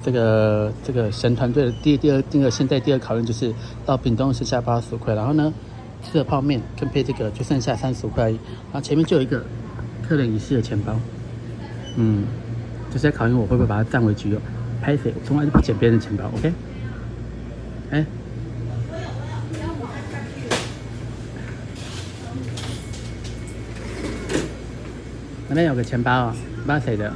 这个神团队的现在第二考验就是到屏东剩下85块，然后呢吃了泡面跟配这个就剩下35块，然后前面就有一个客人遗失的钱包，就是在考验我会不会把它占为己有。拍谁？我从来就不捡别人的钱包 ，OK？ 哎，那边有个钱包哦，不知道谁的，